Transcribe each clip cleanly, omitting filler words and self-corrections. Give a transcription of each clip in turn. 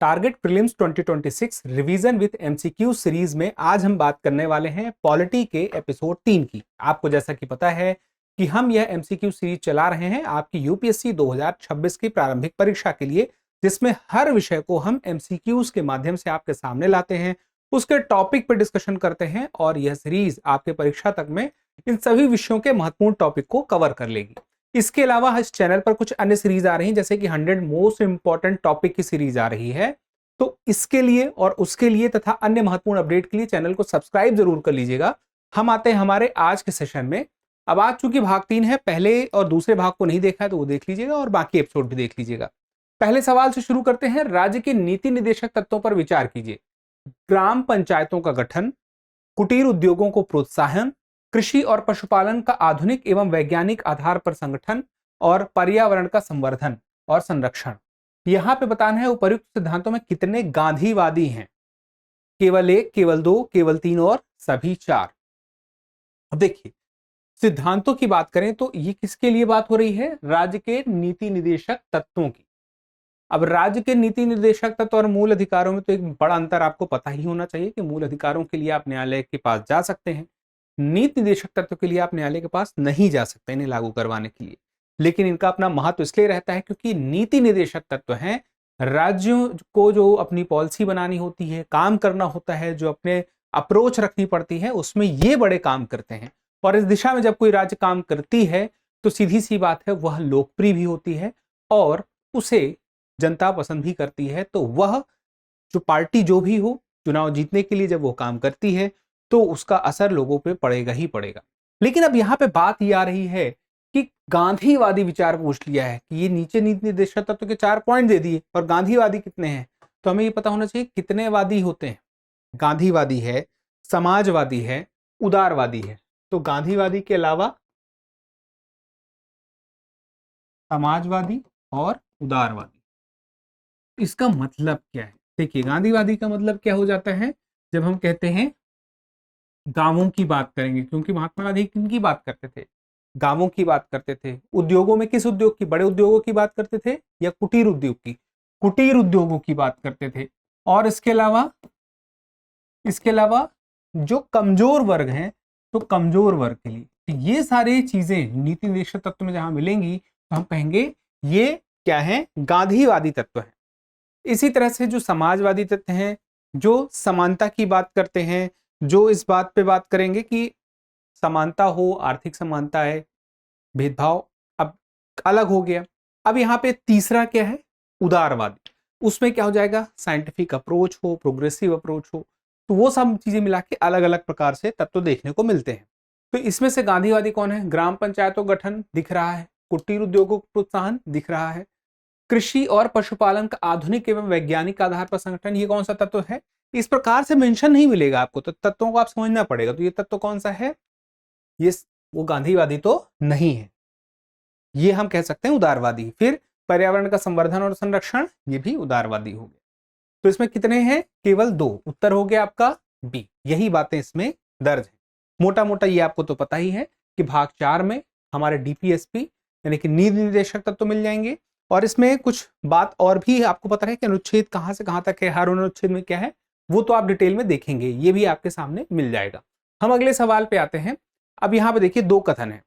Target prelims 2026 revision with MCQ series में आज हम बात करने वाले हैं पॉलिटी के एपिसोड 3 की। आपको जैसा कि पता है कि हम यह एमसीक्यू सीरीज चला रहे हैं आपकी यूपीएससी 2026 की प्रारंभिक परीक्षा के लिए, जिसमें हर विषय को हम एमसीक्यूज के माध्यम से आपके सामने लाते हैं, उसके टॉपिक पर डिस्कशन करते हैं और यह सीरीज आपके परीक्षा तक में इन सभी विषयों के महत्वपूर्ण टॉपिक को कवर कर लेगी। इसके अलावा इस चैनल पर कुछ अन्य सीरीज आ रही हैं, जैसे कि 100 मोस्ट इंपॉर्टेंट टॉपिक की सीरीज आ रही है। तो इसके लिए और उसके लिए तथा अन्य महत्वपूर्ण अपडेट के लिए चैनल को सब्सक्राइब जरूर कर लीजिएगा। हम आते हैं हमारे आज के सेशन में। अब आज चूंकि भाग 3 है, पहले और दूसरे भाग को नहीं देखा है तो वो देख लीजिएगा और बाकी एपिसोड भी देख लीजिएगा। पहले सवाल से शुरू करते हैं। राज्य के नीति निर्देशक तत्वों पर विचार कीजिए। ग्राम पंचायतों का गठन, कुटीर उद्योगों को प्रोत्साहन, कृषि और पशुपालन का आधुनिक एवं वैज्ञानिक आधार पर संगठन और पर्यावरण का संवर्धन और संरक्षण। यहां पे बताना है उपर्युक्त सिद्धांतों में कितने गांधीवादी हैं। केवल 1, केवल 2, केवल 3 और सभी 4। अब देखिए, सिद्धांतों की बात करें तो ये किसके लिए बात हो रही है? राज्य के नीति निर्देशक तत्वों की। अब राज्य के नीति निर्देशक तत्व और मूल अधिकारों में तो एक बड़ा अंतर आपको पता ही होना चाहिए कि मूल अधिकारों के लिए आप न्यायालय के पास जा सकते हैं, नीति निर्देशक तत्व के लिए आप न्यायालय के पास नहीं जा सकते इन्हें लागू करवाने के लिए। लेकिन इनका अपना महत्व इसलिए रहता है क्योंकि नीति निर्देशक तत्व हैं राज्यों को जो अपनी पॉलिसी बनानी होती है, काम करना होता है, जो अपने अप्रोच रखनी पड़ती है, उसमें ये बड़े काम करते हैं। और इस दिशा में जब कोई राज्य काम करती है तो सीधी सी बात है वह लोकप्रिय भी होती है और उसे जनता पसंद भी करती है। तो वह जो पार्टी जो भी हो, चुनाव जीतने के लिए जब वो काम करती है तो उसका असर लोगों पे पड़ेगा ही पड़ेगा। लेकिन अब यहाँ पे बात ये आ रही है कि गांधीवादी विचार पूछ लिया है कि ये नीचे नीति निर्देशक तत्व के 4 पॉइंट दे दिए और गांधीवादी कितने हैं, तो हमें ये पता होना चाहिए कितने वादी होते हैं। गांधीवादी है, समाजवादी है, उदारवादी है। तो गांधीवादी के अलावा समाजवादी और उदारवादी। इसका मतलब क्या है? देखिए, गांधीवादी का मतलब क्या हो जाता है जब हम कहते हैं गांवों की बात करेंगे, क्योंकि महात्मा गांधी किनकी बात करते थे? गांवों की बात करते थे। उद्योगों में किस उद्योग की? बड़े उद्योगों की बात करते थे या कुटीर उद्योग की? कुटीर उद्योगों की बात करते थे। और इसके अलावा जो कमजोर वर्ग हैं तो कमजोर वर्ग के लिए। तो ये सारी चीजें नीति निर्देशक तत्व में जहां मिलेंगी तो हम कहेंगे ये क्या है? गांधीवादी तत्व है। इसी तरह से जो समाजवादी तत्व हैं, जो समानता की बात करते हैं, जो इस बात पे बात करेंगे कि समानता हो, आर्थिक समानता है, भेदभाव अब अलग हो गया। अब यहाँ पे तीसरा क्या है? उदारवादी। उसमें क्या हो जाएगा? साइंटिफिक अप्रोच हो, प्रोग्रेसिव अप्रोच हो। तो वो सब चीजें मिला के अलग अलग प्रकार से तत्व देखने को मिलते हैं। तो इसमें से गांधीवादी कौन है? ग्राम पंचायतों गठन दिख रहा है, कुटीर उद्योगों को प्रोत्साहन दिख रहा है, कृषि और पशुपालन का आधुनिक एवं वैज्ञानिक आधार पर संगठन। ये कौन सा तत्व है? इस प्रकार से मेंशन नहीं मिलेगा आपको, तो तत्वों को आप समझना पड़ेगा। तो ये तत्व कौन सा है? ये वो गांधीवादी तो नहीं है, ये हम कह सकते हैं उदारवादी। फिर पर्यावरण का संवर्धन और संरक्षण, ये भी उदारवादी हो गया। तो इसमें कितने हैं? केवल 2। उत्तर हो गया आपका बी। यही बातें इसमें दर्ज है। मोटा मोटा ये आपको तो पता ही है कि भाग 4 में हमारे डीपीएसपी यानी कि नीति निर्देशक तत्व मिल जाएंगे। और इसमें कुछ बात और भी आपको पता है कि अनुच्छेद कहां से कहां तक है, हर अनुच्छेद में क्या है, वो तो आप डिटेल में देखेंगे, ये भी आपके सामने मिल जाएगा। हम अगले सवाल पे आते हैं। अब यहां पे देखिए 2 कथन है।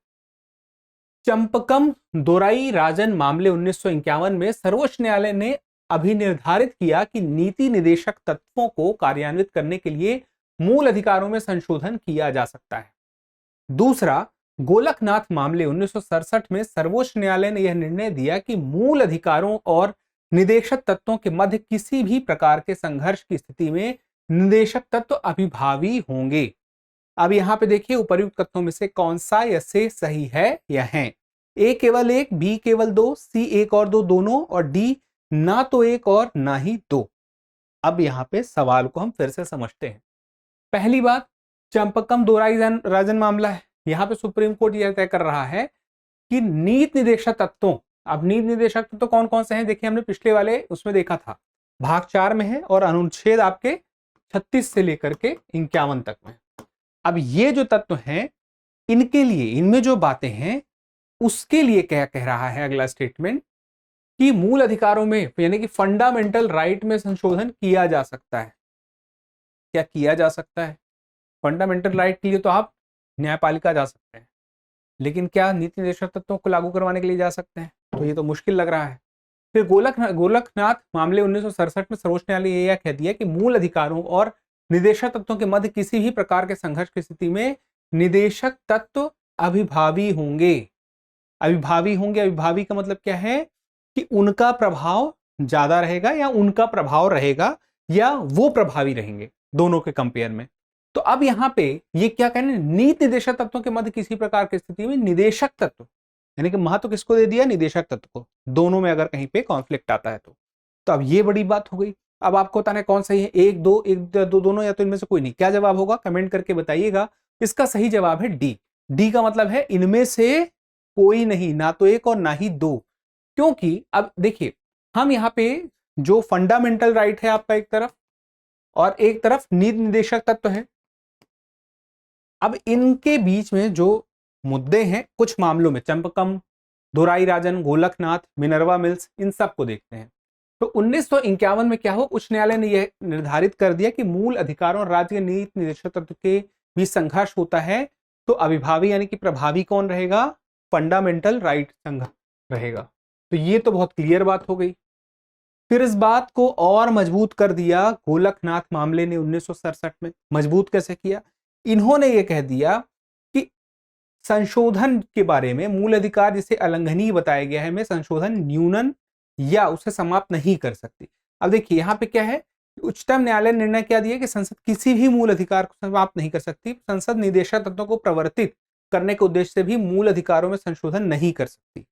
चंपकम दोराई राजन मामले 1951 में सर्वोच्च न्यायालय ने अभिनिर्धारित किया कि नीति निर्देशक तत्वों को कार्यान्वित करने के लिए मूल अधिकारों में संशोधन किया जा सकता है। दूसरा, गोलकनाथ मामले 1967 में सर्वोच्च न्यायालय ने यह निर्णय दिया कि मूल अधिकारों और निदेशक तत्वों के मध्य किसी भी प्रकार के संघर्ष की स्थिति में निदेशक तत्व अभिभावी होंगे। अब यहां पे देखिए उपर्युक्त तत्वों में से कौन सा ऐसे सही है या है? ए केवल 1, बी केवल 2, सी 1 और 2 दोनों और डी ना तो 1 और ना ही 2। अब यहां पे सवाल को हम फिर से समझते हैं। पहली बात, चंपकम दोराई राजन मामला है। यहां पे सुप्रीम कोर्ट यह तय कर रहा है कि नीति निर्देशक तत्वों, अब नीति निर्देशक तत्व कौन कौन से हैं? देखिए हमने पिछले वाले उसमें देखा था, भाग 4 में है और अनुच्छेद आपके 36 से लेकर के 51 तक में। अब ये जो तत्व हैं इनके लिए, इनमें जो बातें हैं उसके लिए क्या कह रहा है अगला स्टेटमेंट कि मूल अधिकारों में यानी कि फंडामेंटल राइट में संशोधन किया जा सकता है। क्या किया जा सकता है? फंडामेंटल राइट के लिए तो आप न्यायपालिका जा सकते हैं, लेकिन क्या नीति निर्देशक तत्वों को लागू करवाने के लिए जा सकते हैं? तो ये तो मुश्किल लग रहा है। फिर गोलकनाथ मामले 1967 में सर्वोच्च न्यायालय ने यह कह दिया कि मूल अधिकारों और निदेशक तत्वों के मध्य किसी भी प्रकार के संघर्ष की स्थिति में निदेशक तत्व अभिभावी होंगे। अभिभावी होंगे, अभिभावी का मतलब क्या है कि उनका प्रभाव ज्यादा रहेगा या उनका प्रभाव रहेगा या वो प्रभावी रहेंगे, दोनों के कंपेयर में। तो अब यहां पे ये क्या कहने, नीति निदेशक तत्वों के मध्य किसी प्रकार की स्थिति में निदेशक तत्व, यानी कि महत्व किसको दे दिया? निदेशक तत्व को। दोनों में अगर कहीं पे कॉन्फ्लिक्ट आता है तो अब ये बड़ी बात हो गई। अब आपको बताना है कौन सही है, एक दो दोनों, या तो इनमें से कोई नहीं। क्या जवाब होगा? कमेंट करके बताइएगा। इसका सही जवाब है डी। डी का मतलब है इनमें से कोई नहीं, ना तो एक और ना ही दो। क्योंकि अब देखिए, हम यहाँ पे जो फंडामेंटल राइट है आपका एक तरफ, और एक तरफ नीति निदेशक तत्व है। अब इनके बीच में जो मुद्दे हैं कुछ मामलों में, चंपकम, दोराई राजन, गोलकनाथ, मिनर्वा मिल्स, इन सब को देखते हैं। तो 1951 में क्या हो, उच्च न्यायालय ने यह निर्धारित कर दिया कि मूल अधिकारों और राज्य के नीति निदेशक तत्व के बीच संघर्ष होता है तो अभिभावी यानी कि प्रभावी कौन रहेगा? फंडामेंटल राइट संघ रहेगा। तो ये तो बहुत क्लियर बात हो गई। फिर इस बात को और मजबूत कर दिया गोलकनाथ मामले ने 1967 में। मजबूत कैसे किया? इन्होंने ये कह दिया कि संशोधन के बारे में, मूल अधिकार जिसे अलंघनीय बताया गया है, में संशोधन न्यूनन या उसे समाप्त नहीं कर सकती। अब देखिए यहां पे क्या है, उच्चतम न्यायालय ने निर्णय क्या दिया कि संसद किसी भी मूल अधिकार को समाप्त नहीं कर सकती। संसद निदेशक तत्वों को प्रवर्तित करने के उद्देश्य से भी मूल अधिकारों में संशोधन नहीं कर सकती।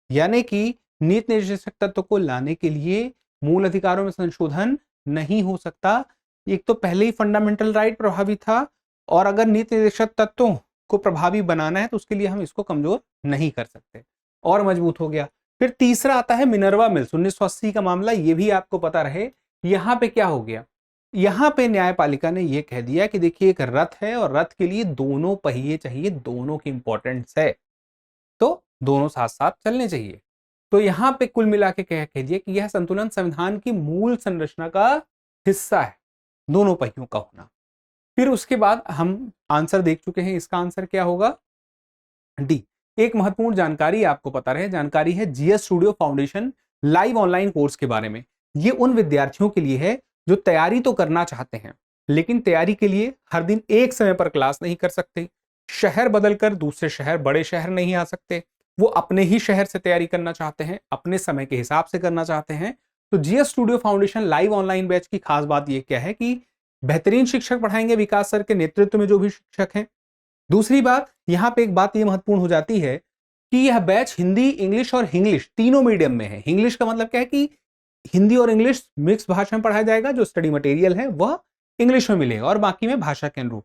यानी कि नीति निर्देशक तत्व को लाने के लिए मूल अधिकारों में संशोधन नहीं हो सकता। एक तो पहले ही फंडामेंटल राइट प्रभावी था, और अगर नीति निर्देशक तत्वों को प्रभावी बनाना है तो उसके लिए हम इसको कमजोर नहीं कर सकते। और मजबूत हो गया। फिर तीसरा आता है मिनर्वा मिल्स 1980 का मामला, ये भी आपको पता रहे। यहां पे क्या हो गया, यहां पे न्यायपालिका ने यह कह दिया कि देखिए एक रथ है और रथ के लिए दोनों पहिए चाहिए, दोनों की इंपॉर्टेंस है, तो दोनों साथ साथ चलने चाहिए। तो यहां पे कुल मिला के कह दिया कि यह संतुलन संविधान की मूल संरचना का हिस्सा है, दोनों पहियों का होना। फिर उसके बाद हम आंसर देख चुके हैं, इसका आंसर क्या होगा? डी। एक महत्वपूर्ण जानकारी आपको पता रहे, जानकारी है GS studio foundation live online course के बारे में। ये उन विद्यार्थियों के लिए है जो तैयारी तो करना चाहते हैं, लेकिन तैयारी के लिए हर दिन एक समय पर क्लास नहीं कर सकते, शहर बदलकर दूसरे शहर, बड़े शहर नहीं आ सकते, वो अपने ही शहर से तैयारी करना चाहते हैं, अपने समय के हिसाब से करना चाहते हैं। तो GS studio foundation live online batch की खास बात यह क्या है कि बेहतरीन शिक्षक पढ़ाएंगे, विकास सर के नेतृत्व में जो भी शिक्षक हैं। दूसरी बात, यहां पे एक बात ये महत्वपूर्ण हो जाती है कि यह बैच हिंदी, इंग्लिश और इंग्लिश तीनों मीडियम में है। इंग्लिश का मतलब क्या है कि हिंदी और इंग्लिश मिक्स भाषा में पढ़ाया जाएगा, जो स्टडी मटेरियल है वह इंग्लिश में मिलेगा और बाकी में भाषा के अनुरूप।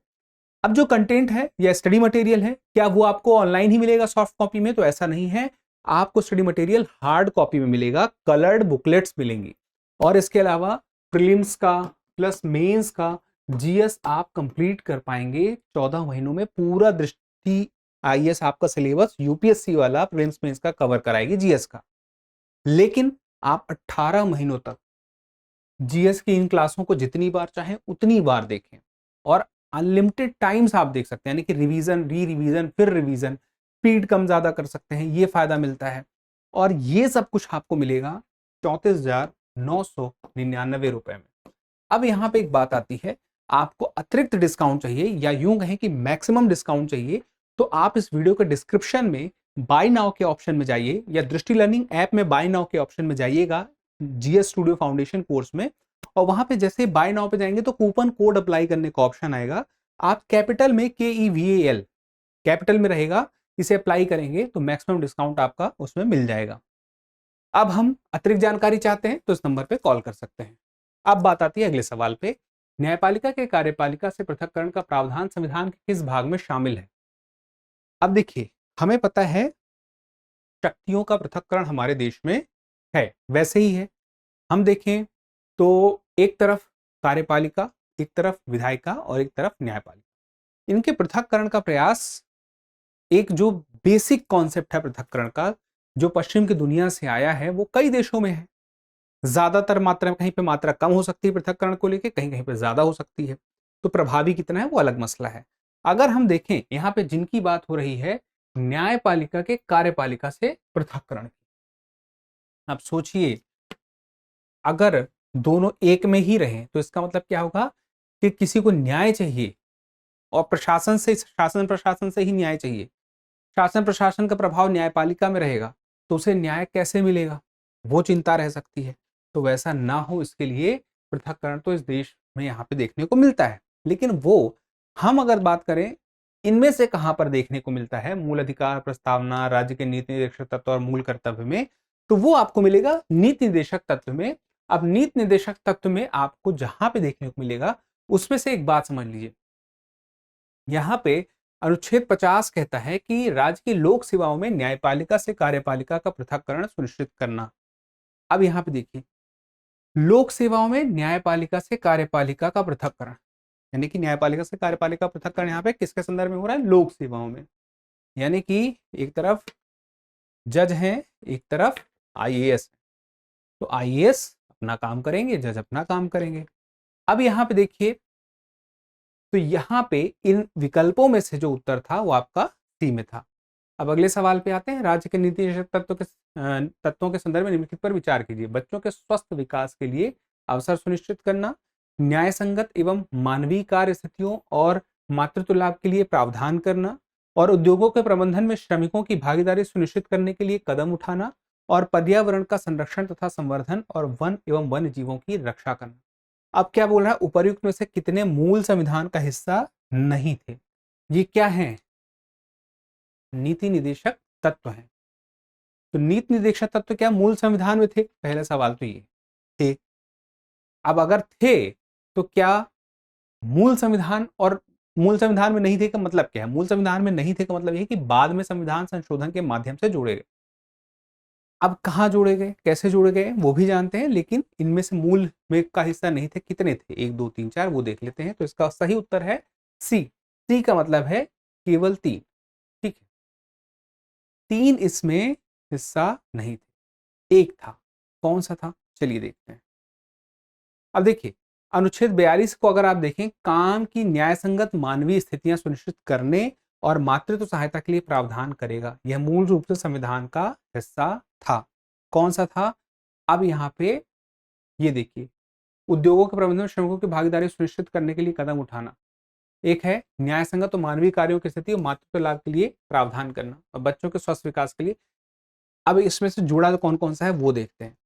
अब जो कंटेंट है या स्टडी मटेरियल है, क्या वो आपको ऑनलाइन ही मिलेगा सॉफ्ट कॉपी में? तो ऐसा नहीं है, आपको स्टडी मटेरियल हार्ड कॉपी में मिलेगा, कलर्ड बुकलेट्स मिलेंगी। और इसके अलावा प्रीलिम्स का प्लस मेंस का जीएस आप कंप्लीट कर पाएंगे 14 महीनों में। पूरा दृष्टि आईएएस आपका सिलेबस यूपीएससी वाला प्रीलिम्स मेंस का कवर कराएगी जीएस का। लेकिन आप 18 महीनों तक जीएस की इन क्लासों को जितनी बार चाहें उतनी बार देखें, और अनलिमिटेड टाइम्स आप देख सकते हैं, यानी कि रिवीजन, री रिवीजन, फिर रिवीजन, स्पीड कम ज्यादा कर सकते हैं, ये फायदा मिलता है। और ये सब कुछ आपको मिलेगा 34,999 रुपए में। अब यहां पे एक बात आती है, आपको अतिरिक्त डिस्काउंट चाहिए या यूं कहें कि मैक्सिमम डिस्काउंट चाहिए, तो आप इस वीडियो के डिस्क्रिप्शन में बाय नाउ के ऑप्शन में जाइए, या दृष्टि लर्निंग ऐप में बाय नाउ के ऑप्शन में जाइएगा जीएस स्टूडियो फाउंडेशन कोर्स में, और वहां पे जैसे बाय नाउ पे जाएंगे तो कूपन कोड अप्लाई करने का ऑप्शन आएगा। आप कैपिटल में KEVAL कैपिटल में रहेगा, इसे अप्लाई करेंगे तो मैक्सिमम डिस्काउंट आपका उसमें मिल जाएगा। अब हम अतिरिक्त जानकारी चाहते हैं तो इस नंबर पे कॉल कर सकते हैं। अब बात आती है अगले सवाल पे, न्यायपालिका के कार्यपालिका से पृथक्करण का प्रावधान संविधान के किस भाग में शामिल है? अब देखिए, हमें पता है शक्तियों का पृथक्करण हमारे देश में है, वैसे ही है। हम देखें तो एक तरफ कार्यपालिका, एक तरफ विधायिका और एक तरफ न्यायपालिका। इनके पृथक्करण का प्रयास, एक जो बेसिक कॉन्सेप्ट है पृथक्करण का, जो पश्चिम की दुनिया से आया है वो कई देशों में है। ज्यादातर मात्रा में, कहीं पे मात्रा कम हो सकती है पृथक्करण को लेके, कहीं कहीं पे ज्यादा हो सकती है। तो प्रभावी कितना है वो अलग मसला है। अगर हम देखें यहाँ पे जिनकी बात हो रही है, न्यायपालिका के कार्यपालिका से पृथक्करण की। अब सोचिए, अगर दोनों एक में ही रहें तो इसका मतलब क्या होगा कि किसी को न्याय चाहिए और प्रशासन से, शासन प्रशासन से ही न्याय चाहिए। शासन प्रशासन का प्रभाव न्यायपालिका में रहेगा तो उसे न्याय कैसे मिलेगा, वो चिंता रह सकती है। तो वैसा ना हो इसके लिए पृथक्करण तो इस देश में यहाँ पे देखने को मिलता है। लेकिन वो, हम अगर बात करें इनमें से कहां पर देखने को मिलता है, मूल अधिकार प्रस्तावना, राज्य के नीति निर्देशक तत्व और मूल कर्तव्य में, तो वो आपको मिलेगा नीति निर्देशक तत्व में। अब नीति निर्देशक तत्व में आपको जहां पे देखने को मिलेगा उसमें से एक बात समझ लीजिए। यहां पे अनुच्छेद 50 कहता है कि राज्य की लोक सेवाओं में न्यायपालिका से कार्यपालिका का पृथक्करण सुनिश्चित करना। अब यहां पे देखिए, लोक सेवाओं में न्यायपालिका से कार्यपालिका का पृथक्करण, यानी कि न्यायपालिका से कार्यपालिका पृथक्करण यहाँ पे किसके संदर्भ में हो रहा है, लोक सेवाओं में। यानी कि एक तरफ जज हैं, एक तरफ आईएएस है। तो आईएएस अपना काम करेंगे, जज अपना काम करेंगे। अब यहाँ पे देखिए, तो यहाँ पे इन विकल्पों में से जो उत्तर था वो आपका सी में था। अब अगले सवाल पे आते हैं। राज्य के नीति निर्देशक तत्वों के संदर्भ में निम्नलिखित पर विचार कीजिए। बच्चों के स्वस्थ विकास के लिए अवसर सुनिश्चित करना, न्याय संगत एवं मानवीय कार्य स्थितियों और मातृत्व लाभ के लिए प्रावधान करना, और उद्योगों के प्रबंधन में श्रमिकों की भागीदारी सुनिश्चित करने के लिए कदम उठाना, और पर्यावरण का संरक्षण तथा संवर्धन और वन एवं वन्य जीवों की रक्षा करना। अब क्या बोल रहा है, उपर्युक्त में से कितने मूल संविधान का हिस्सा नहीं थे? ये क्या है, नीति निर्देशक तत्व है। तो नीति निर्देशक तत्व क्या मूल संविधान में थे? पहला सवाल तो ये थे। अब अगर थे तो क्या मूल संविधान, और मूल संविधान में नहीं थे का मतलब क्या है? मूल संविधान में नहीं थे का मतलब ये कि बाद में संविधान संशोधन के माध्यम से जोड़े गए। अब कहाँ जोड़े गए, कैसे जोड़े गए वो भी जानते हैं, लेकिन इनमें से मूल में का हिस्सा नहीं थे। कितने थे? 1 2 3 4, वो देख लेते हैं। तो इसका सही उत्तर है सी। सी का मतलब है केवल 3। ठीक है, 3 इसमें हिस्सा नहीं थे, एक था। कौन सा था? चलिए देखते हैं। अब देखिए, अनुच्छेद 42 को अगर आप देखें, काम की न्याय संगत मानवीय स्थितियां सुनिश्चित करने और मातृत्व सहायता के लिए प्रावधान करेगा। यह मूल रूप से संविधान का हिस्सा था। कौन सा था? अब यहाँ पे ये देखिए, उद्योगों के प्रबंधन में श्रमिकों की भागीदारी सुनिश्चित करने के लिए कदम उठाना, एक है न्याय संगत और मानवीय कार्यों की स्थिति और मातृत्व लाभ के लिए प्रावधान करना, और बच्चों के स्वस्थ विकास के लिए। अब इसमें से जुड़ा कौन कौन सा है वो देखते हैं।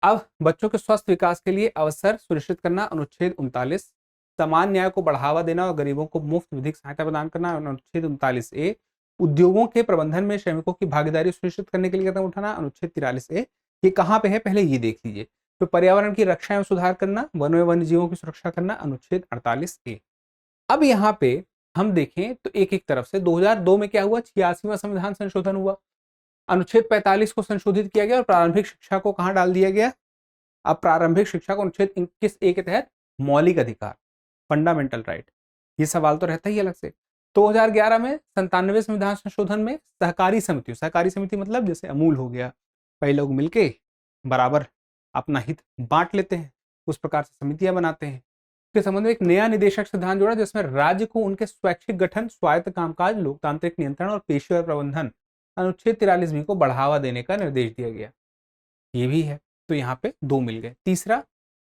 अब बच्चों के स्वस्थ विकास के लिए अवसर सुनिश्चित करना, अनुच्छेद 39। समान न्याय को बढ़ावा देना और गरीबों को मुफ्त विधिक सहायता प्रदान करना, अनुच्छेद 39A। उद्योगों के प्रबंधन में श्रमिकों की भागीदारी सुनिश्चित करने के लिए कदम उठाना, अनुच्छेद 43A। ये कहाँ पे है पहले ये देख लीजिए। तो पर्यावरण की रक्षा एवं सुधार करना, वन एवं वन्य जीवों की सुरक्षा करना, अनुच्छेद 48A। अब यहाँ पे हम देखें तो एक एक तरफ से 2002 में क्या हुआ, 86वां संविधान संशोधन हुआ। अनुच्छेद 45 को संशोधित किया गया और प्रारंभिक शिक्षा को कहां डाल दिया गया? अब प्रारंभिक शिक्षा को अनुच्छेद 21A के तहत मौलिक अधिकार, फंडामेंटल राइट। ये सवाल तो रहता ही अलग से। 2011 में 97वें संविधान संशोधन में सहकारी समिति, सहकारी समिति मतलब जैसे अमूल हो गया, कई लोग मिलके बराबर अपना हित बांट लेते हैं, उस प्रकार से समितियां बनाते हैं। के संबंध में एक नया निदेशक सिद्धांत जोड़ा जिसमें राज्य को उनके स्वैच्छिक गठन, स्वायत्त कामकाज, लोकतांत्रिक नियंत्रण और पेशेवर प्रबंधन, अनुच्छेद 43B को बढ़ावा देने का निर्देश दिया गया। ये भी है, तो यहाँ पे 2 मिल गए। तीसरा,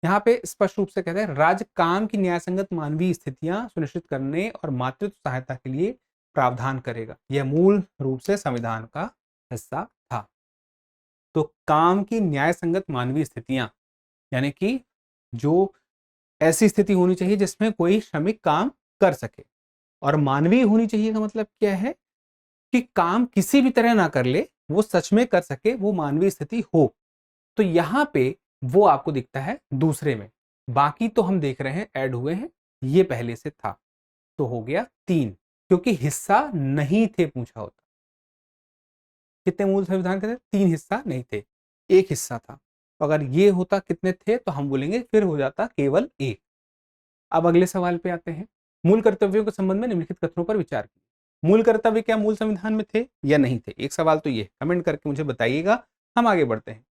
यहाँ पे स्पष्ट रूप से कहते हैं राज्य काम की न्यायसंगत मानवीय स्थितियां सुनिश्चित करने और मातृत्व सहायता के लिए प्रावधान करेगा। यह मूल रूप से संविधान का हिस्सा था। तो काम की न्यायसंगत मानवीय स्थितियां, यानी कि जो ऐसी स्थिति होनी चाहिए जिसमें कोई श्रमिक काम कर सके, और मानवीय होनी चाहिए का मतलब क्या है कि काम किसी भी तरह ना कर ले, वो सच में कर सके, वो मानवीय स्थिति हो। तो यहां पे वो आपको दिखता है दूसरे में। बाकी तो हम देख रहे हैं ऐड हुए हैं, ये पहले से था। तो हो गया 3, क्योंकि हिस्सा नहीं थे पूछा होता। कितने मूल संविधान के थे? 3 हिस्सा नहीं थे, 1 हिस्सा था। अगर ये होता कितने थे तो हम बोलेंगे फिर हो जाता केवल 1। अब अगले सवाल पे आते हैं। मूल कर्तव्यों के संबंध में निम्नलिखित कथनों पर विचार कीजिए। मूल कर्तव्य क्या मूल संविधान में थे या नहीं थे? एक सवाल तो ये कमेंट करके मुझे बताइएगा। हम आगे बढ़ते हैं।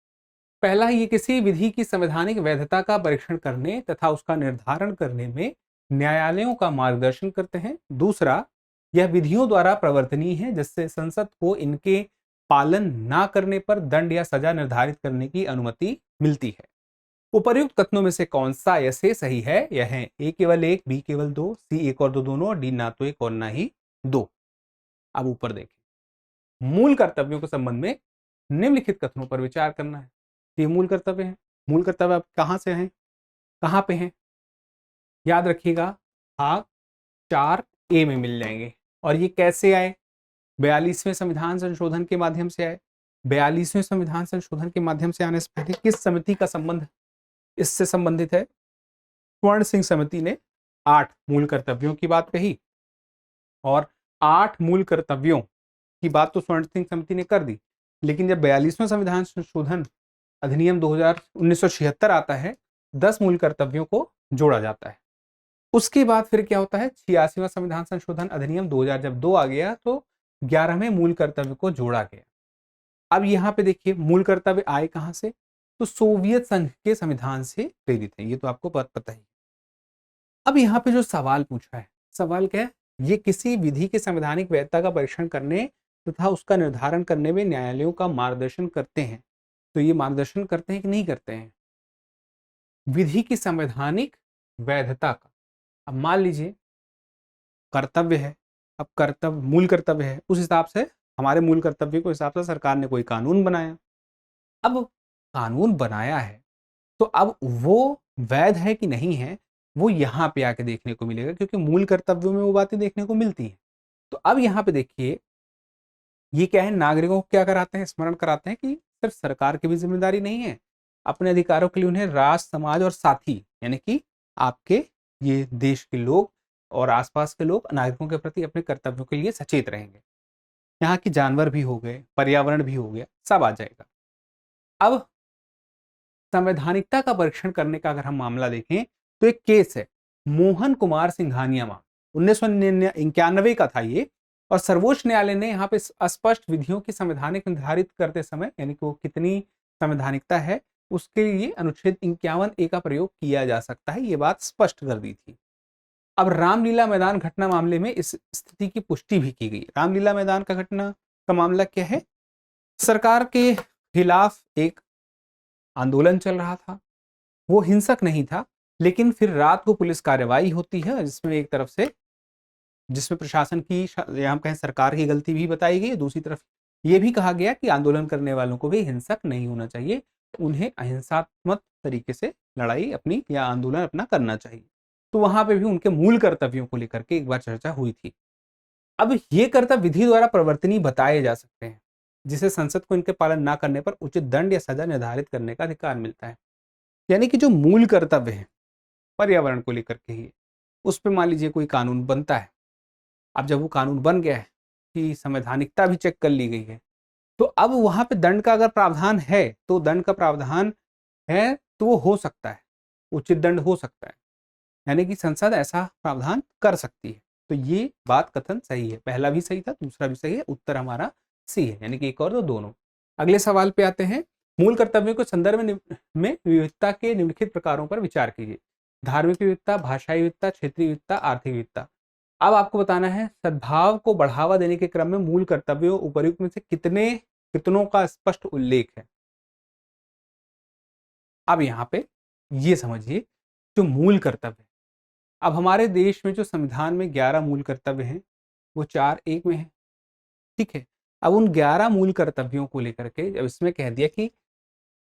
पहला, ये किसी विधि की संवैधानिक वैधता का परीक्षण करने तथा उसका निर्धारण करने में न्यायालयों का मार्गदर्शन करते हैं। दूसरा, यह विधियों द्वारा प्रवर्तनीय है जिससे संसद को इनके पालन ना करने पर दंड या सजा निर्धारित करने की अनुमति मिलती है। उपर्युक्त कथनों में से कौन सा ऐसे सही है? यह है ए केवल एक, बी केवल दो, सी एक और दो दोनों, और डी ना तो एक और ना ही दो। अब ऊपर देखें, मूल कर्तव्यों के संबंध में निम्नलिखित कथनों पर विचार करना है। ये मूल कर्तव्य है। मूल कर्तव्य आप कहां से हैं, कहां पे हैं? याद रखिएगा, भाग 4A में मिल जाएंगे। और ये कैसे आए? 42वें संविधान संशोधन के माध्यम से आए। 42वें संविधान संशोधन के माध्यम से आने से पहले किस समिति का संबंध इससे संबंधित है? स्वर्ण सिंह समिति ने 8 मूल कर्तव्यों की बात कही, और 8 मूल कर्तव्यों की बात तो स्वर्ण सिंह समिति ने कर दी, लेकिन जब 42वें संविधान संशोधन अधिनियम 1976 आता है, 10 मूल कर्तव्यों को जोड़ा जाता है। उसके बाद फिर क्या होता है, 86वां संविधान संशोधन अधिनियम 2000 जब 2 आ गया तो 11वें मूल कर्तव्य को जोड़ा गया। अब यहाँ पे देखिए, मूल कर्तव्य आए कहां से? तो सोवियत संघ के संविधान से प्रेरित है, ये तो आपको पता ही। अब यहाँ पे जो सवाल पूछा है, सवाल क्या है? ये किसी विधि के संवैधानिक वैधता का परीक्षण करने तथा उसका निर्धारण करने में न्यायालयों का मार्गदर्शन करते हैं। तो ये मार्गदर्शन करते हैं कि नहीं करते हैं? विधि की संवैधानिक वैधता का, अब मान लीजिए कर्तव्य है, अब कर्तव्य मूल कर्तव्य है, उस हिसाब से हमारे मूल कर्तव्य को हिसाब से सरकार ने कोई कानून बनाया। अब कानून बनाया है तो अब वो वैध है कि नहीं है, वो यहाँ पे आके देखने को मिलेगा, क्योंकि मूल कर्तव्यों में वो बातें देखने को मिलती हैं। तो अब यहाँ पे देखिए, ये क्या है, नागरिकों को क्या कराते हैं, स्मरण कराते हैं कि सिर्फ सरकार की भी जिम्मेदारी नहीं है, अपने अधिकारों के लिए उन्हें राष्ट्र, समाज और साथी यानी कि आपके ये देश के लोग और आसपास के लोग नागरिकों के प्रति अपने कर्तव्यों के लिए सचेत रहेंगे। यहाँ के जानवर भी हो गए, पर्यावरण भी हो गया, सब आ जाएगा। अब संवैधानिकता का परीक्षण करने का अगर हम मामला देखें तो एक केस है मोहन कुमार सिंघानिया, 1991 का था ये, और सर्वोच्च न्यायालय ने यहाँ पे अस्पष्ट विधियों की संवैधानिक निर्धारित करते समय, यानी कि वो कितनी संवैधानिकता है, उसके लिए अनुच्छेद 51A का प्रयोग किया जा सकता है, ये बात स्पष्ट कर दी थी। अब रामलीला मैदान घटना मामले में इस स्थिति की पुष्टि भी की गई। रामलीला मैदान का घटना का मामला क्या है? सरकार के खिलाफ एक आंदोलन चल रहा था, वो हिंसक नहीं था, लेकिन फिर रात को पुलिस कार्रवाई होती है जिसमें एक तरफ से जिसमें प्रशासन की या हम कहें सरकार की गलती भी बताई गई, दूसरी तरफ ये भी कहा गया कि आंदोलन करने वालों को भी हिंसक नहीं होना चाहिए, उन्हें अहिंसात्मक तरीके से लड़ाई अपनी या आंदोलन अपना करना चाहिए। तो वहां पे भी उनके मूल कर्तव्यों को लेकर के एक बार चर्चा हुई थी। अब ये कर्तव्य विधि द्वारा प्रवर्तनीय बताए जा सकते हैं, जिसे संसद को इनके पालन ना करने पर उचित दंड या सजा निर्धारित करने का अधिकार मिलता है। यानी कि जो मूल कर्तव्य है पर्यावरण को लेकर के ही, उस पर मान लीजिए कोई कानून बनता है। अब जब वो कानून बन गया है कि संवैधानिकता भी चेक कर ली गई है, तो अब वहां पे दंड का अगर प्रावधान है तो दंड का प्रावधान है तो वो हो सकता है, उचित दंड हो सकता है, यानी कि संसद ऐसा प्रावधान कर सकती है। तो ये बात कथन सही है, पहला भी सही था, दूसरा भी सही है, उत्तर हमारा सी है, यानी कि एक और दो दोनों। अगले सवाल पे आते हैं, मूल कर्तव्यों के संदर्भ में विविधता के निम्नलिखित प्रकारों पर विचार कीजिए। धार्मिक विविधता, भाषाई विविधता, क्षेत्रीय विविधता, आर्थिक विविधता। अब आपको बताना है सद्भाव को बढ़ावा देने के क्रम में मूल कर्तव्यों उपर्युक्त में से कितनों का स्पष्ट उल्लेख है। अब यहाँ पे ये समझिए, जो मूल कर्तव्य, अब हमारे देश में जो संविधान में 11 मूल कर्तव्य हैं वो 4(1) में है, ठीक है। अब उन 11 मूल कर्तव्यों को लेकर के जब इसमें कह दिया कि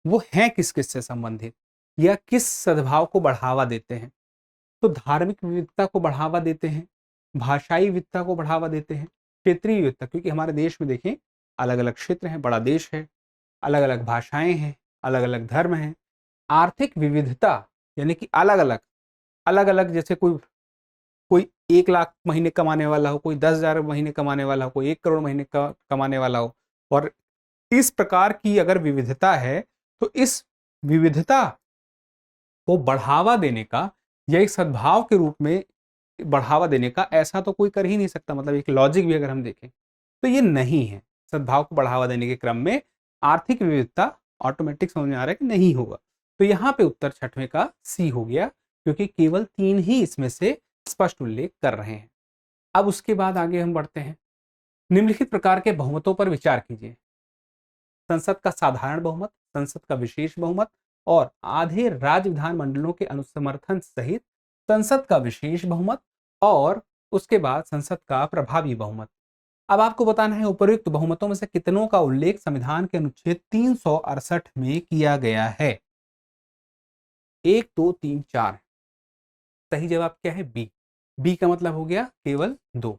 वो हैं किस किस से संबंधित या किस सद्भाव को बढ़ावा देते हैं, तो धार्मिक विविधता को बढ़ावा देते हैं, भाषाई विविधता को बढ़ावा देते हैं, क्षेत्रीय विविधता, क्योंकि हमारे देश में देखें अलग अलग क्षेत्र हैं, बड़ा देश है, अलग अलग भाषाएं हैं, अलग अलग धर्म हैं। आर्थिक विविधता यानी कि अलग अलग जैसे कोई 1 लाख महीने कमाने वाला हो, कोई 10,000 महीने कमाने वाला हो, कोई 1 करोड़ महीने कमाने वाला हो, और इस प्रकार की अगर विविधता है तो इस विविधता को बढ़ावा देने का या एक सद्भाव के रूप में बढ़ावा देने का, ऐसा तो कोई कर ही नहीं सकता। मतलब एक लॉजिक भी अगर हम देखें तो ये नहीं है। सद्भाव को बढ़ावा देने के क्रम में आर्थिक विविधता ऑटोमेटिक समझ में आ रहा है कि नहीं होगा। तो यहाँ पे उत्तर छठवें का सी हो गया, क्योंकि केवल 3 ही इसमें से स्पष्ट उल्लेख कर रहे हैं। अब उसके बाद आगे हम बढ़ते हैं। निम्नलिखित प्रकार के बहुमतों पर विचार कीजिए। संसद का साधारण बहुमत, संसद का विशेष बहुमत और आधे राज्य विधानमंडलों के अनुसमर्थन सहित संसद का विशेष बहुमत और उसके बाद संसद का प्रभावी बहुमत। अब आपको बताना है उपर्युक्त बहुमतों में से कितनों का उल्लेख संविधान के अनुच्छेद 368 में किया गया है। 1 2 3 4। सही जवाब क्या है? बी। बी का मतलब हो गया केवल 2।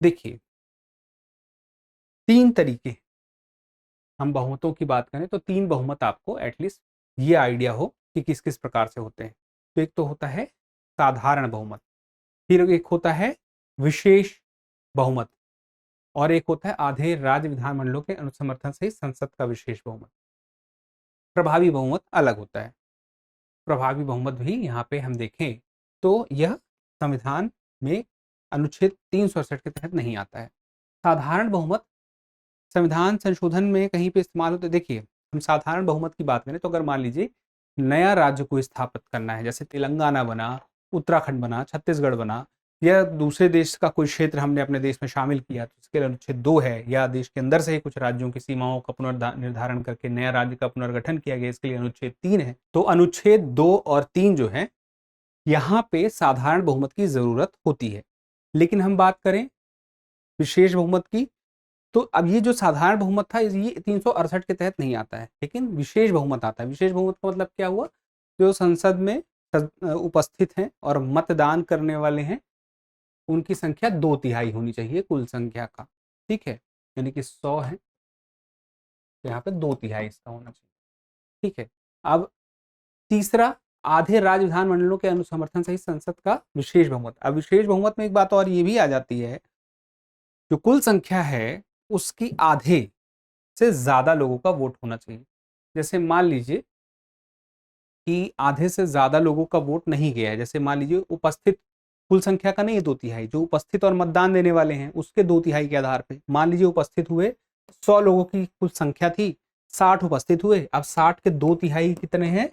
देखिए 3 तरीके, हम बहुमतों की बात करें तो 3 बहुमत आपको एटलीस्ट ये आइडिया हो कि किस किस प्रकार से होते हैं। तो एक तो होता है साधारण बहुमत, फिर एक होता है विशेष बहुमत और एक होता है आधे राज्य विधानमंडलों के अनुसमर्थन से संसद का विशेष बहुमत। प्रभावी बहुमत अलग होता है। प्रभावी बहुमत भी यहाँ पे हम देखें तो यह संविधान में अनुच्छेद 368 के तहत नहीं आता है। साधारण बहुमत संविधान संशोधन में कहीं पे इस्तेमाल होते। देखिए हम साधारण बहुमत की बात करें तो अगर मान लीजिए नया राज्य को स्थापित करना है, जैसे तेलंगाना बना, उत्तराखंड बना, छत्तीसगढ़ बना, या दूसरे देश का कोई क्षेत्र हमने अपने देश में शामिल किया तो इसके लिए अनुच्छेद 2 है, या देश के अंदर से ही कुछ राज्यों की सीमाओं का पुनर्निर्धारण करके नया राज्य का पुनर्गठन किया गया, इसके लिए अनुच्छेद 3 है। तो अनुच्छेद 2 और 3 जो है यहाँ पे साधारण बहुमत की जरूरत होती है। लेकिन हम बात करें विशेष बहुमत की, तो अब ये जो साधारण बहुमत था ये 368 के तहत नहीं आता है, लेकिन विशेष बहुमत आता है। विशेष बहुमत का मतलब क्या हुआ? जो संसद में उपस्थित हैं और मतदान करने वाले हैं उनकी संख्या 2/3 होनी चाहिए कुल संख्या का। ठीक है, यानी कि 100 है, यहाँ पे 2/3 इसका होना चाहिए। ठीक है। अब तीसरा, आधे राज्य विधानमंडलों के अनुसमर्थन सहित संसद का विशेष बहुमत। अब विशेष बहुमत में एक बात और ये भी आ जाती है, जो कुल संख्या है उसकी आधे से ज्यादा लोगों का वोट होना चाहिए। जैसे मान लीजिए कि आधे से ज्यादा लोगों का वोट नहीं गया है, जैसे मान लीजिए उपस्थित कुल संख्या का नहीं है 2/3, जो उपस्थित और मतदान देने वाले हैं उसके 2/3 के आधार पे मान लीजिए उपस्थित हुए 100 लोगों की कुल संख्या थी, 60 उपस्थित हुए, अब 60 के 2/3 कितने हैं?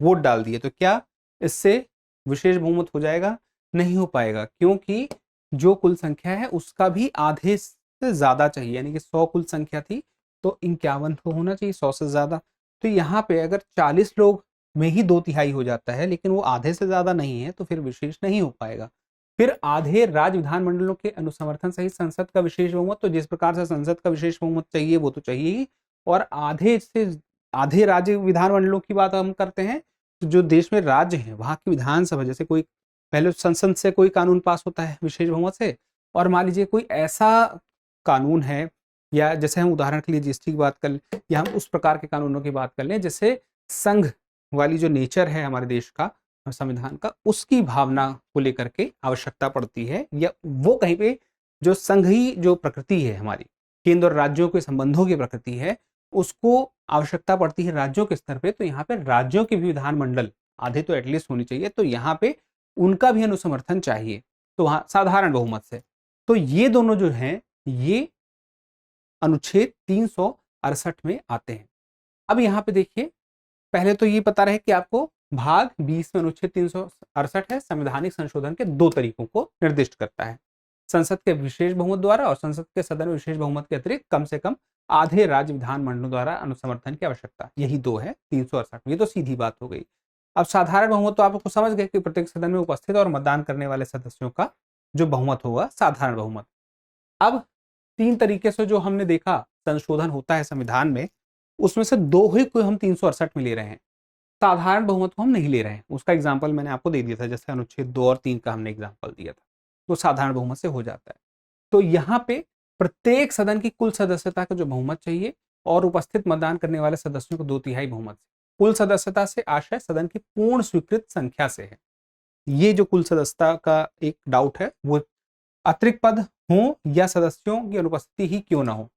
वोट डाल दिए, तो क्या इससे विशेष बहुमत हो जाएगा? नहीं हो पाएगा, क्योंकि जो कुल संख्या है उसका भी आधे से ज्यादा चाहिए। यानी कि 100 कुल संख्या थी तो 51 तो होना चाहिए 100 से ज्यादा। तो यहाँ पे अगर 40 लोग में ही 2/3 हो जाता है लेकिन वो आधे से ज्यादा नहीं है तो फिर विशेष नहीं हो पाएगा। फिर आधे राज्य विधानमंडलों के अनुसमर्थन सहित संसद का विशेष बहुमत, तो जिस प्रकार से संसद का विशेष बहुमत चाहिए वो तो चाहिए ही, और आधे राज्य विधानमंडलों की बात हम करते हैं तो जो देश में राज्य हैं वहां की विधानसभा, जैसे कोई पहले संसद से कोई कानून पास होता है विशेष बहुमत से, और मान लीजिए कोई ऐसा कानून है, या जैसे हम उदाहरण के लिए जीएसटी की बात कर लें, या हम उस प्रकार के कानूनों की बात कर लें जैसे संघ वाली जो नेचर है हमारे देश का संविधान का, उसकी भावना को लेकर के आवश्यकता पड़ती है, या वो कहीं पे जो संघीय जो प्रकृति है हमारी केंद्र और राज्यों के संबंधों की प्रकृति है उसको आवश्यकता पड़ती है राज्यों के स्तर पे, तो यहाँ पे राज्यों के भी विधानमंडल आधे तो एटलीस्ट होनी चाहिए, तो यहाँ पे उनका भी अनुसमर्थन चाहिए, तो वहां साधारण बहुमत से। तो ये दोनों जो हैं ये अनुच्छेद 368 में आते हैं। अब यहाँ पे देखिए, पहले तो ये पता रहे कि आपको भाग 20 में अनुच्छेद 368 है, संवैधानिक संशोधन के 2 तरीकों को निर्दिष्ट करता है, संसद के विशेष बहुमत द्वारा और संसद के सदन में विशेष बहुमत के अतिरिक्त कम से कम आधे राज्य विधानमंडलों द्वारा अनुसमर्थन की आवश्यकता। यही 2 है 368 में। ये तो सीधी बात हो गई। अब साधारण बहुमत तो आपको समझ गए कि प्रत्येक सदन में उपस्थित और मतदान करने वाले सदस्यों का जो बहुमत होगा साधारण बहुमत। अब 3 तरीके से जो हमने देखा संशोधन होता है संविधान में, उसमें से 2 ही को हम 368 में ले रहे हैं, साधारण बहुमत को हम नहीं ले रहे हैं। उसका एग्जाम्पल मैंने आपको दे दिया था, जैसे अनुच्छेद 2 और 3 का हमने एग्जाम्पल दिया था, तो साधारण बहुमत से हो जाता है। तो यहाँ पे प्रत्येक सदन की कुल सदस्यता का जो बहुमत चाहिए और उपस्थित मतदान करने वाले सदस्यों को 2/3 बहुमत से। कुल सदस्यता से आशय सदन की पूर्ण स्वीकृत संख्या से है। ये जो कुल सदस्यता का एक डाउट है, वो अतिरिक्त पद हो या सदस्यों की अनुपस्थिति ही क्यों ना हो,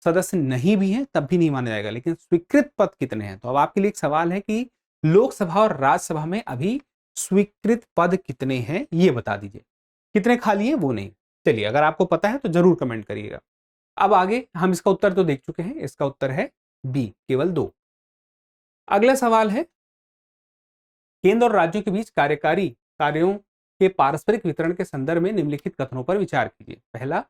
सदस्य नहीं भी हैं तब भी नहीं माना जाएगा, लेकिन स्वीकृत पद कितने हैं। तो अब आपके लिए एक सवाल है कि लोकसभा और राज्यसभा में अभी स्वीकृत पद कितने हैं ये बता दीजिए, कितने खाली हैं वो नहीं। चलिए, अगर आपको पता है तो जरूर कमेंट करिएगा। अब आगे हम इसका उत्तर तो देख चुके हैं, इसका उत्तर है बी, केवल 2। अगला सवाल है, केंद्र और राज्यों के बीच कार्यकारी कार्यों के पारस्परिक वितरण के संदर्भ में निम्नलिखित कथनों पर विचार कीजिए। पहला,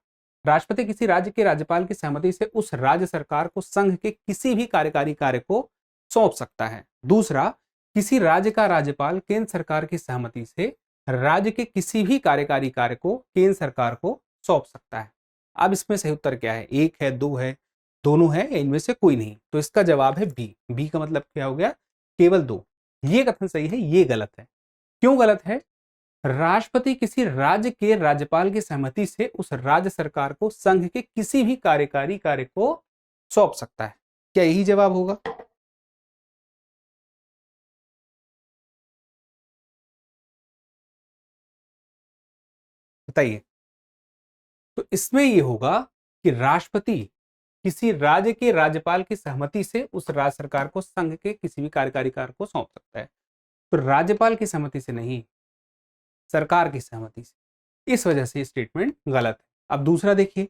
राष्ट्रपति किसी राज्य के राज्यपाल की सहमति से उस राज्य सरकार को संघ के किसी भी कार्यकारी कार्य को सौंप सकता है। दूसरा, किसी राज्य का राज्यपाल केंद्र सरकार की सहमति से राज्य के किसी भी कार्यकारी कार्य को केंद्र सरकार को सौंप सकता है। अब इसमें सही उत्तर क्या है? एक है, दो है, दोनों है, या इनमें से कोई नहीं? तो इसका जवाब है बी। बी का मतलब क्या हो गया? केवल 2। ये कथन सही है, ये गलत है। क्यों गलत है? राष्ट्रपति किसी राज्य के राज्यपाल की सहमति से उस राज्य सरकार को संघ के किसी भी कार्यकारी कार्य को सौंप सकता है। क्या यही जवाब होगा? बताइए। तो इसमें यह होगा कि राष्ट्रपति किसी राज्य के राज्यपाल की सहमति से उस राज्य सरकार को संघ के किसी भी कार्यकारी कार्य को सौंप सकता है। तो राज्यपाल की सहमति से नहीं, सरकार की सहमति से। इस वजह से स्टेटमेंट गलत है। अब दूसरा देखिए,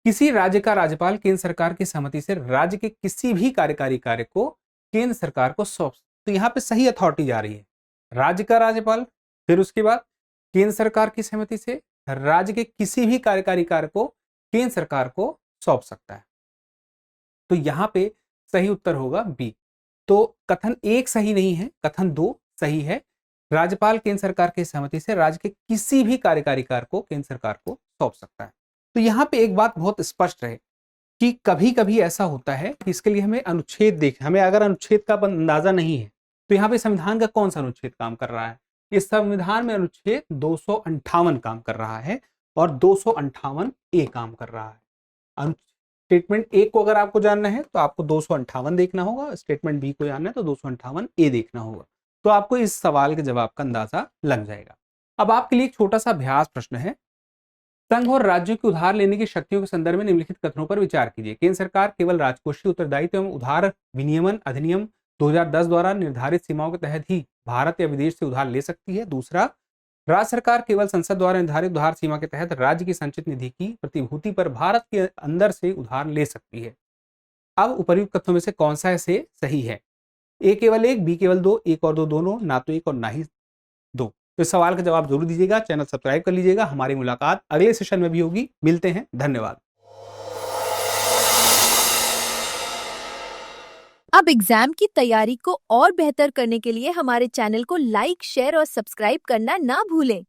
किसी राज्य का राज्यपाल केंद्र सरकार की सहमति से राज्य के किसी भी कार्यकारी कार्य को केंद्र सरकार को सौंप। तो यहां पे सही अथॉरिटी जा रही है, राज्य का राज्यपाल, फिर उसके बाद केंद्र सरकार की सहमति से राज्य के किसी भी कार्यकारी कार्य को केंद्र सरकार को सौंप सकता है। तो यहां पे सही उत्तर होगा बी। तो कथन 1 सही नहीं है, कथन 2 सही है। राज्यपाल केंद्र सरकार की सहमति से राज्य के किसी भी कार्यकारी कार्य को केंद्र सरकार को सौंप सकता है। तो यहां पे एक बात बहुत स्पष्ट रहे कि कभी कभी ऐसा होता है कि इसके लिए हमें अनुच्छेद हमें अगर अनुच्छेद का अंदाजा नहीं है तो यहाँ पे संविधान का कौन सा अनुच्छेद काम कर रहा है? इस संविधान में अनुच्छेद 258 काम कर रहा है और 258 ए काम कर रहा है। स्टेटमेंट ए को अगर आपको जानना है तो आपको 258 देखना होगा, स्टेटमेंट बी को जानना है तो 258 ए देखना होगा। तो आपको इस सवाल के जवाब का अंदाजा लग जाएगा। अब आपके लिए एक छोटा सा अभ्यास प्रश्न है, संघ और राज्यों की उधार लेने की शक्तियों के संदर्भ में निम्नलिखित कथनों पर विचार कीजिए। केंद्र सरकार केवल राजकोषीय उत्तरदायित्व एवं उधार विनियमन अधिनियम 2010 द्वारा निर्धारित सीमाओं के तहत ही भारत या विदेश से उधार ले सकती है। दूसरा, राज्य सरकार केवल संसद द्वारा निर्धारित उधार सीमा के तहत राज्य की संचित निधि की प्रतिभूति पर भारत के अंदर से उधार ले सकती है। अब उपर्युक्त कथनों में से कौन सा से सही है? ए केवल 1, बी केवल 2, एक और 2 दोनों, ना तो 1 और ना ही 2। तो इस सवाल का जवाब जरूर दीजिएगा, चैनल सब्सक्राइब कर लीजिएगा। हमारी मुलाकात अगले सेशन में भी होगी। मिलते हैं, धन्यवाद। अब एग्जाम की तैयारी को और बेहतर करने के लिए हमारे चैनल को लाइक, शेयर और सब्सक्राइब करना ना भूलें।